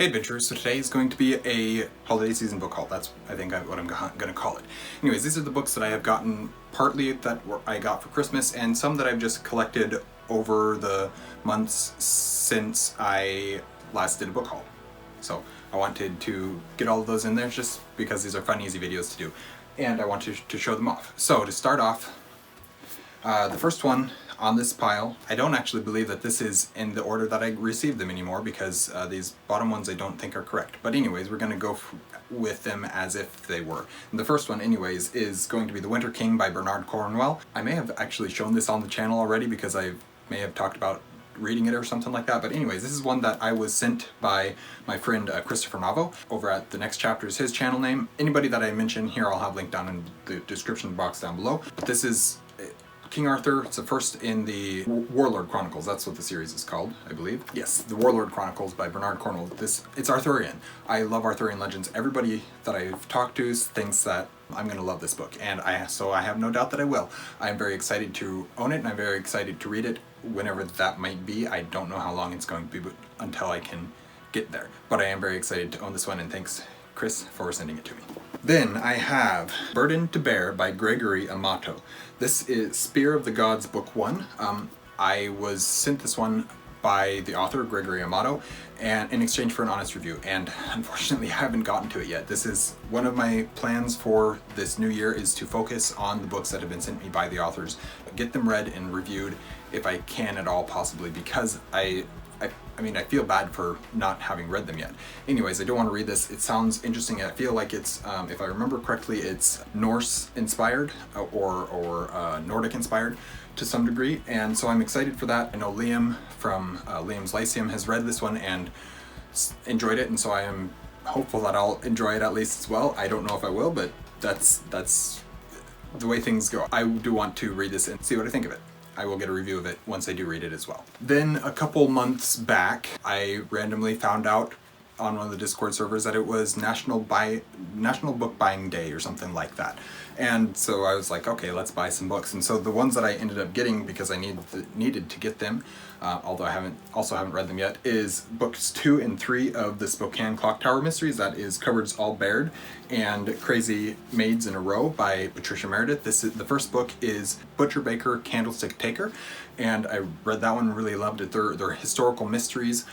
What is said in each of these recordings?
Hey adventurers, so today is going to be a holiday season book haul. That's, I think, what I'm gonna call it. Anyways, these are the books that I have gotten, partly that I got for Christmas, and some that I've just collected over the months since I last did a book haul. So I wanted to get all of those in there just because these are fun, easy videos to do. And I wanted to show them off. So to start off, the first one on this pile, I don't actually believe that this is in the order that I received them anymore because these bottom ones I don't think are correct. But anyways, we're going to go with them as if they were. And the first one anyways is going to be The Winter King by Bernard Cornwell. I may have actually shown this on the channel already because I may have talked about reading it or something like that, but anyways, this is one that I was sent by my friend Christopher Navo over at The Next Chapter is his channel name. Anybody that I mention here I'll have linked down in the description box down below. But this is King Arthur. It's the first in the Warlord Chronicles. That's what the series is called, I believe. Yes, the Warlord Chronicles by Bernard Cornwell. It's Arthurian. I love Arthurian legends. Everybody that I've talked to thinks that I'm going to love this book, and so I have no doubt that I will. I'm very excited to own it, and I'm very excited to read it whenever that might be. I don't know how long it's going to be until I can get there, but I am very excited to own this one, and thanks Chris for sending it to me. Then I have Burden to Bear by Gregory Amato. This is Spear of the Gods Book 1. I was sent this one by the author, Gregory Amato, and in exchange for an honest review, and unfortunately I haven't gotten to it yet. This is one of my plans for this new year, is to focus on the books that have been sent me by the authors, get them read and reviewed if I can at all possibly, because I feel bad for not having read them yet. Anyways, I do want to read this. It sounds interesting. I feel like it's, if I remember correctly, it's Norse inspired or Nordic inspired to some degree, and so I'm excited for that. I know Liam from Liam's Lyceum has read this one and enjoyed it, and so I am hopeful that I'll enjoy it at least as well. I don't know if I will, but that's the way things go. I do want to read this and see what I think of it. I will get a review of it once I do read it as well. Then a couple months back, I randomly found out on one of the Discord servers that it was National Book Buying Day or something like that. And so I was like, okay, let's buy some books. And so the ones that I ended up getting, because I needed to get them, although I haven't read them yet, is books 2 and 3 of the Spokane Clock Tower Mysteries. That is Cupboards All Bared and Crazy Maids in a Row by Patricia Meredith. The first book is Butcher Baker Candlestick Taker, and I read that one, really loved it. They're historical mysteries.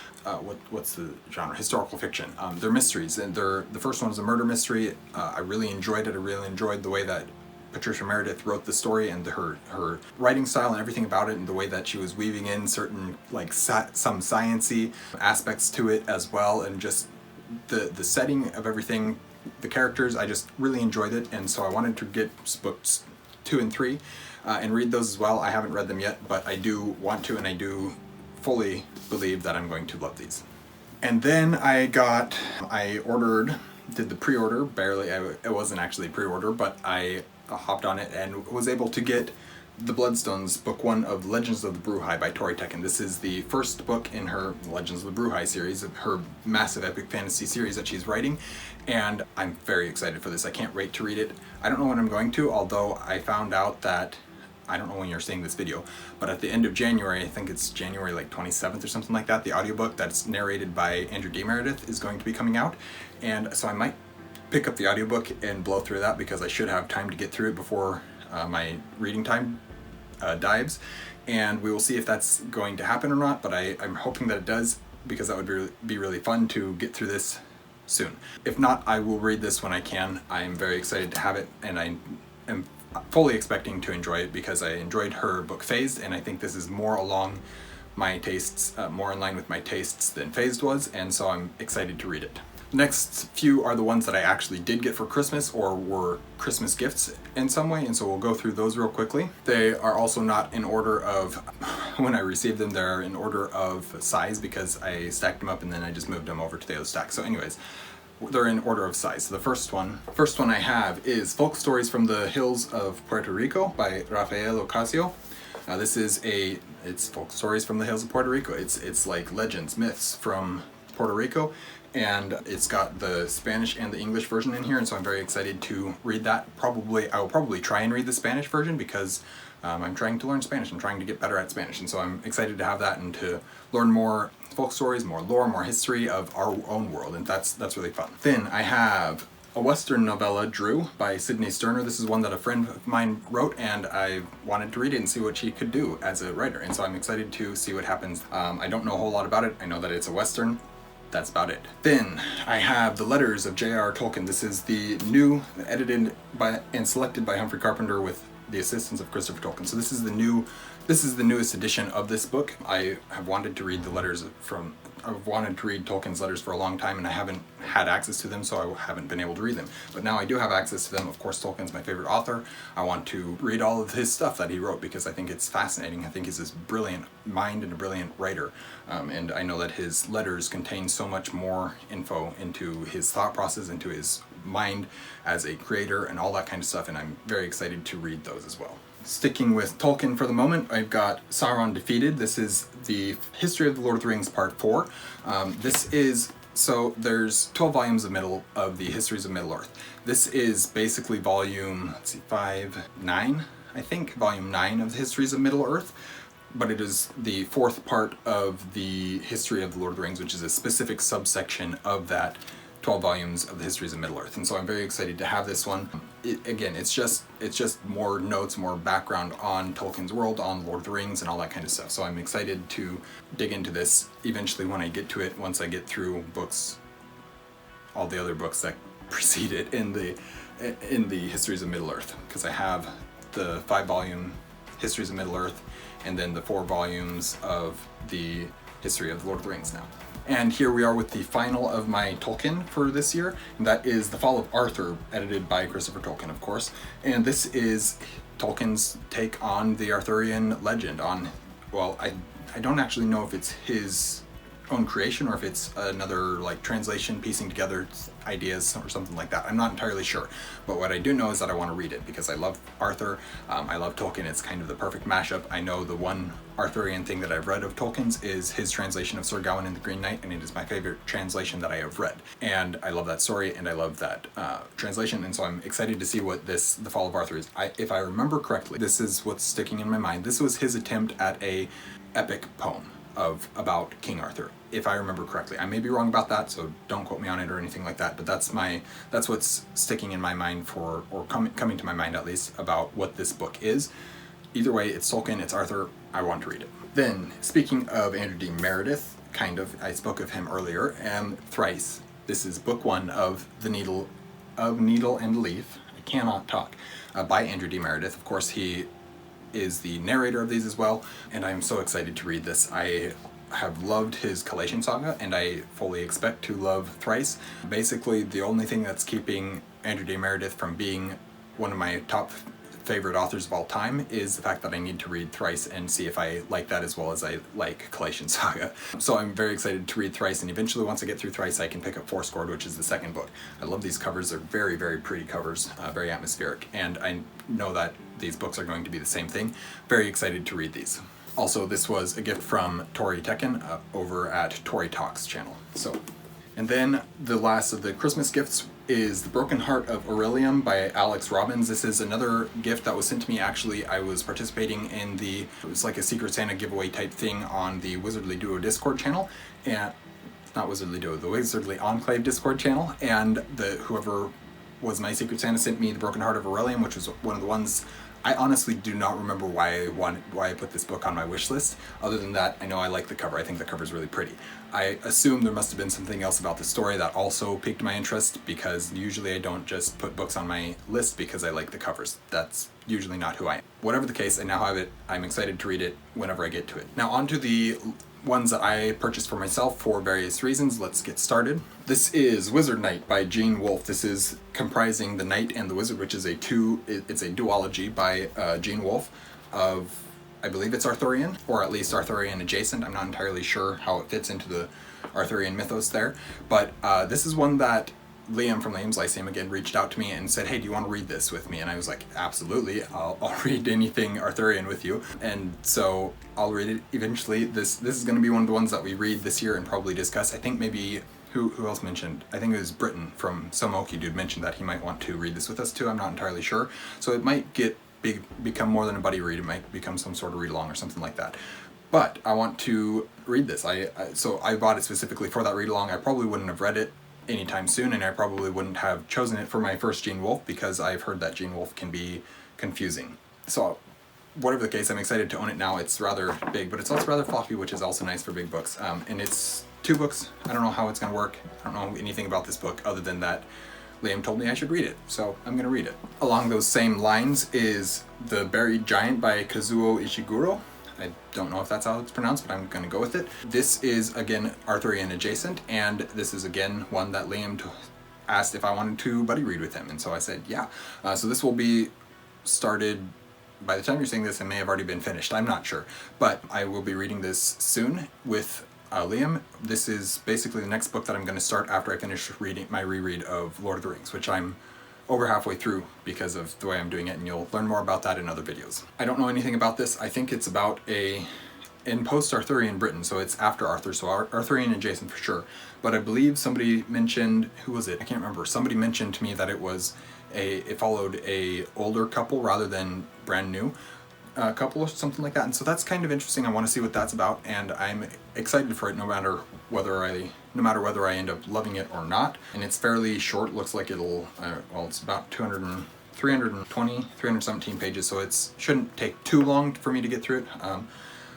What's the genre? Historical fiction. They're mysteries, and the first one is a murder mystery. I really enjoyed it. I really enjoyed the way that Patricia Meredith wrote the story and her writing style and everything about it, and the way that she was weaving in certain some science-y aspects to it as well, and just the setting of everything, the characters. I just really enjoyed it, and so I wanted to get books 2 and 3 and read those as well. I haven't read them yet, but I do want to, and I do fully believe that I'm going to love these. And then I did the pre-order, barely. It wasn't actually pre-order, but I hopped on it and was able to get the Bloodstones Book 1 of Legends of the Bruhai by Tori Tekken. This is the first book in her Legends of the Bruhai series, her massive epic fantasy series that she's writing, and I'm very excited for this. I can't wait to read it. I don't know when I'm going to, although I found out that, I don't know when you're seeing this video, but at the end of January, I think it's January like 27th or something like that, the audiobook that's narrated by Andrew D. Meredith is going to be coming out, and so I might pick up the audiobook and blow through that because I should have time to get through it before my reading time dives, and we will see if that's going to happen or not, but I'm hoping that it does, because that would be really fun to get through this soon. If not, I will read this when I can. I am very excited to have it, and I am fully expecting to enjoy it because I enjoyed her book Phased, and I think this is more along my tastes, more in line with my tastes than Phased was, and so I'm excited to read it. Next few are the ones that I actually did get for Christmas or were Christmas gifts in some way, and so we'll go through those real quickly. They are also not in order of when I received them, they're in order of size because I stacked them up and then I just moved them over to the other stack. So anyways, they're in order of size. So the first one I have is Folk Stories from the Hills of Puerto Rico by Rafael Ocasio. It's folk stories from the hills of Puerto Rico. It's like legends, myths from Puerto Rico, and it's got the Spanish and the English version in here, and so I'm very excited to read that. I will probably try and read the Spanish version because I'm trying to learn Spanish. I'm trying to get better at Spanish, and so I'm excited to have that and to learn more folk stories, more lore, more history of our own world, and that's really fun. Then I have a Western novella, Drew, by Sydney Sterner. This is one that a friend of mine wrote, and I wanted to read it and see what she could do as a writer, and so I'm excited to see what happens. I don't know a whole lot about it. I know that it's a Western. That's about it. Then I have The Letters of J.R. Tolkien. This is the new, edited by and selected by Humphrey Carpenter with the assistance of Christopher Tolkien. So this is the newest edition of this book. I have wanted to read I've wanted to read Tolkien's letters for a long time, and I haven't had access to them, so I haven't been able to read them. But now I do have access to them. Of course, Tolkien's my favorite author. I want to read all of his stuff that he wrote because I think it's fascinating. I think he's this brilliant mind and a brilliant writer. And I know that his letters contain so much more info into his thought process, into his mind as a creator, and all that kind of stuff, and I'm very excited to read those as well. Sticking with Tolkien for the moment, I've got Sauron Defeated. This is the History of the Lord of the Rings Part 4. So there's 12 volumes of the Histories of Middle-earth. This is basically volume, 9, I think, volume 9 of the Histories of Middle-earth, but it is the 4th part of the History of the Lord of the Rings, which is a specific subsection of that 12 volumes of the Histories of Middle-earth, and so I'm very excited to have this one. It's just more notes, more background on Tolkien's world, on Lord of the Rings, and all that kind of stuff. So I'm excited to dig into this eventually when I get to it, once I get through all the other books that precede it in the Histories of Middle-earth, because I have the 5-volume Histories of Middle-earth, and then the 4 volumes of the History of the Lord of the Rings now. And here we are with the final of my Tolkien for this year, and that is The Fall of Arthur, edited by Christopher Tolkien, of course. And this is Tolkien's take on the Arthurian legend. I don't actually know if it's his own creation or if it's another translation piecing together ideas or something like that. I'm not entirely sure, but what I do know is that I want to read it because I love Arthur. I love Tolkien. It's kind of the perfect mashup. I know the one Arthurian thing that I've read of Tolkien's is his translation of Sir Gawain and the Green Knight, and it is my favorite translation that I have read. And I love that story, and I love that translation, and so I'm excited to see what The Fall of Arthur is. If I remember correctly, this is what's sticking in my mind. This was his attempt at a epic poem about King Arthur, if I remember correctly. I may be wrong about that, so don't quote me on it or anything like that, but that's what's sticking in my mind coming to my mind at least, about what this book is. Either way, it's Tolkien, it's Arthur, I want to read it. Then, speaking of Andrew D. Meredith, I spoke of him earlier, and Thrice. This is book 1 of Needle and Leaf, I cannot talk, by Andrew D. Meredith. Of course, he is the narrator of these as well, and I'm so excited to read this. I have loved his Collation Saga, and I fully expect to love Thrice. Basically, the only thing that's keeping Andrew D. Meredith from being one of my top favorite authors of all time is the fact that I need to read Thrice and see if I like that as well as I like Collation Saga. So I'm very excited to read Thrice, and eventually once I get through Thrice I can pick up Fourscored, which is the second book. I love these covers. They're very, very pretty covers, very atmospheric, and I know that these books are going to be the same thing. Very excited to read these. Also, this was a gift from Tori Tekken over at Tori Talks channel. And then the last of the Christmas gifts is The Broken Heart of Aurelia by Alex Robbins. This is another gift that was sent to me. Actually, I was participating in it was like a Secret Santa giveaway type thing on the Wizardly Duo Discord channel, and not Wizardly Duo, the Wizardly Enclave Discord channel, and whoever was my Secret Santa sent me The Broken Heart of Aurelia, which was one of the ones. I honestly do not remember why I put this book on my wish list. Other than that, I know I like the cover. I think the cover is really pretty. I assume there must have been something else about the story that also piqued my interest, because usually I don't just put books on my list because I like the covers. That's usually not who I am. Whatever the case, I now have it. I'm excited to read it whenever I get to it. Now on to the ones that I purchased for myself for various reasons. Let's get started. This is Wizard Knight by Gene Wolfe. This is comprising the Knight and the Wizard, which is it's a duology by Gene Wolfe of, I believe it's Arthurian, or at least Arthurian adjacent. I'm not entirely sure how it fits into the Arthurian mythos there, but this is one that Liam from Liam's Lyceum again reached out to me and said, hey, do you want to read this with me? And I was like, absolutely, I'll read anything Arthurian with you. And so I'll read it eventually. This is going to be one of the ones that we read this year and probably discuss. I think maybe, who else mentioned? I think it was Britton from Somoki Dude mentioned that he might want to read this with us too. I'm not entirely sure. So it might become more than a buddy read. It might become some sort of read along or something like that. But I want to read this. So I bought it specifically for that read along. I probably wouldn't have read it anytime soon, and I probably wouldn't have chosen it for my first Gene Wolfe because I've heard that Gene Wolfe can be confusing. So whatever the case, I'm excited to own it now. It's rather big, but it's also rather floppy, which is also nice for big books. And it's 2 books. I don't know how it's going to work. I don't know anything about this book other than that Liam told me I should read it, so I'm going to read it. Along those same lines is The Buried Giant by Kazuo Ishiguro. I don't know if that's how it's pronounced, but I'm going to go with it. This is, again, Arthurian adjacent, and this is, again, one that Liam asked if I wanted to buddy read with him, and so I said, yeah. So this will be started, by the time you're seeing this, it may have already been finished. I'm not sure, but I will be reading this soon with Liam. This is basically the next book that I'm going to start after I finish reading my reread of Lord of the Rings, which I'm over halfway through because of the way I'm doing it, and you'll learn more about that in other videos. I don't know anything about this. I think it's about in post-Arthurian Britain, so it's after Arthur, so Arthurian adjacent for sure. But I believe somebody mentioned, who was it? I can't remember. Somebody mentioned to me that it followed a older couple rather than brand new couple or something like that, and so that's kind of interesting. I want to see what that's about, and I'm excited for it no matter whether I end up loving it or not. And it's fairly short. Looks like it'll well, it's about 317 pages, so it shouldn't take too long for me to get through it.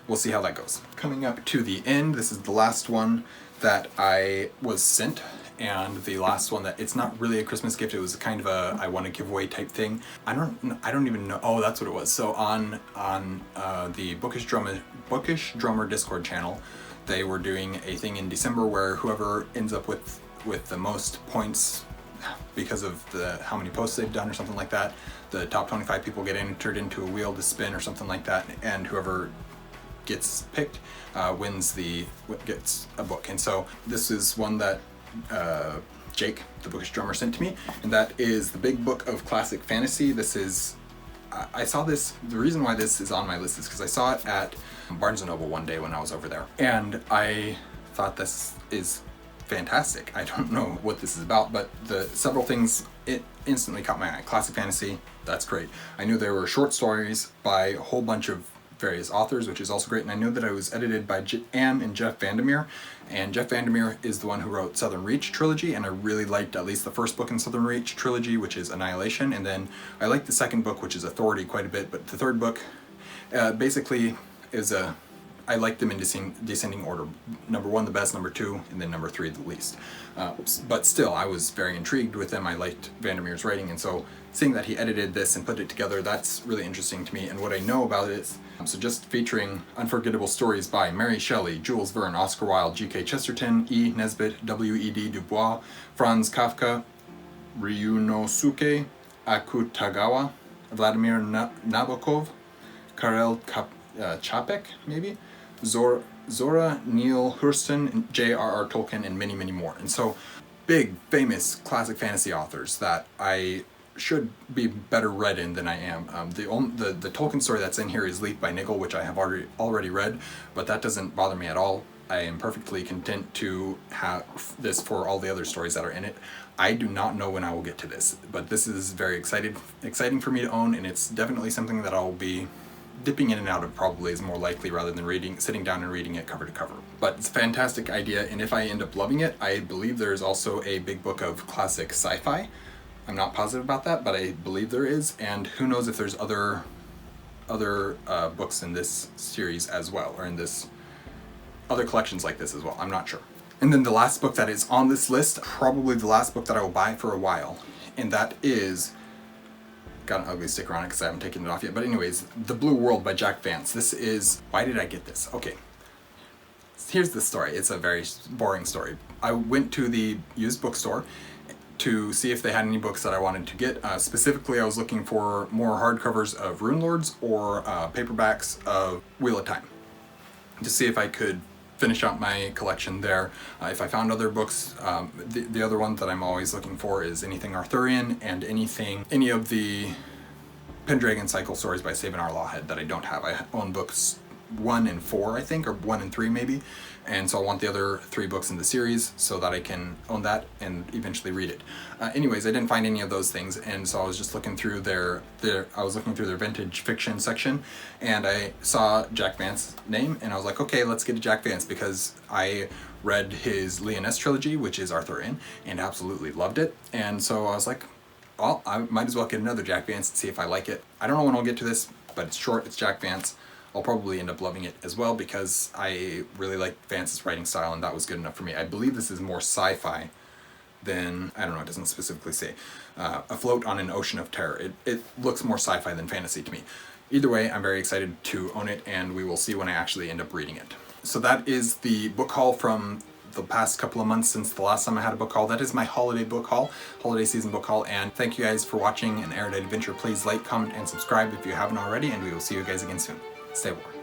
We'll see how that goes. Coming up to the end, this is the last one that I was sent, and the last one that it's not really a Christmas gift. It was kind of a I want to give away type thing. I don't even know. Oh, that's what it was. So on the Bookish Drummer Discord channel, they were doing a thing in December where whoever ends up with the most points because of how many posts they've done or something like that, the top 25 people get entered into a wheel to spin or something like that, and whoever gets picked gets a book. And so this is one that Jake, the Bookish Drummer, sent to me, and that is the Big Book of Classic Fantasy. This is, I saw this, the reason why this is on my list is because I saw it at Barnes & Noble one day when I was over there, and I thought this is fantastic. I don't know what this is about, but the several things, it instantly caught my eye. Classic fantasy, that's great. I knew there were short stories by a whole bunch of various authors, which is also great, and I know that it was edited by Anne and Jeff Vandermeer, and Jeff Vandermeer is the one who wrote Southern Reach trilogy, and I really liked at least the first book in Southern Reach trilogy, which is Annihilation, and then I liked the second book, which is Authority, quite a bit, but the third book basically is I like them in descending order. Number 1 the best, number 2, and then number 3 the least. But still, I was very intrigued with them. I liked Vandermeer's writing, and so seeing that he edited this and put it together, that's really interesting to me. And what I know about it is, so just featuring unforgettable stories by Mary Shelley, Jules Verne, Oscar Wilde, G.K. Chesterton, E. Nesbit, W.E.D. Du Bois, Franz Kafka, Ryunosuke Akutagawa, Vladimir Nabokov, Karel Čapek, maybe, Zora Neale Hurston, J.R.R. Tolkien, and many, many more. And so, big, famous, classic fantasy authors that I should be better read in than I am. The Tolkien story that's in here is Leaf by Nigel, which I have already read, but that doesn't bother me at all. I am perfectly content to have this for all the other stories that are in it. I do not know when I will get to this, but this is very exciting for me to own, and it's definitely something that I'll be dipping in and out of, probably is more likely, rather than sitting down and reading it cover to cover. But it's a fantastic idea, and if I end up loving it, I believe there is also a big book of classic sci-fi. I'm not positive about that, but I believe there is, and who knows if there's other books in this series as well, or in this other collections like this as well. I'm not sure. And then the last book that is on this list, probably the last book that I will buy for a while, and that is, got an ugly sticker on it because I haven't taken it off yet, but anyways, The Blue World by Jack Vance. This is, why did I get this? Okay, here's the story. It's a very boring story. I went to the used bookstore to see if they had any books that I wanted to get. Specifically, I was looking for more hardcovers of Rune Lords or paperbacks of Wheel of Time, to see if I could finish out my collection there. If I found other books, the other one that I'm always looking for is anything Arthurian and any of the Pendragon Cycle stories by Sabin R. Lawhead that I don't have. I own books 1 and 4, I think, or 1 and 3 maybe, and so I want the other 3 books in the series so that I can own that and eventually read it. Anyways, I didn't find any of those things, and so I was just looking through their vintage fiction section, and I saw Jack Vance's name, and I was like, okay, let's get a Jack Vance, because I read his Leoness trilogy, which is Arthurian, and absolutely loved it, and so I was like, well, I might as well get another Jack Vance and see if I like it. I don't know when I'll get to this, but it's short, it's Jack Vance. I'll probably end up loving it as well because I really like Vance's writing style, and that was good enough for me. I believe this is more sci-fi than, I don't know, it doesn't specifically say, Afloat on an Ocean of Terror. It looks more sci-fi than fantasy to me. Either way, I'm very excited to own it, and we will see when I actually end up reading it. So that is the book haul from the past couple of months since the last time I had a book haul. That is my holiday book haul, holiday season book haul, and thank you guys for watching an Erudite Adventure. Please like, comment, and subscribe if you haven't already, and we will see you guys again soon. Stay warm.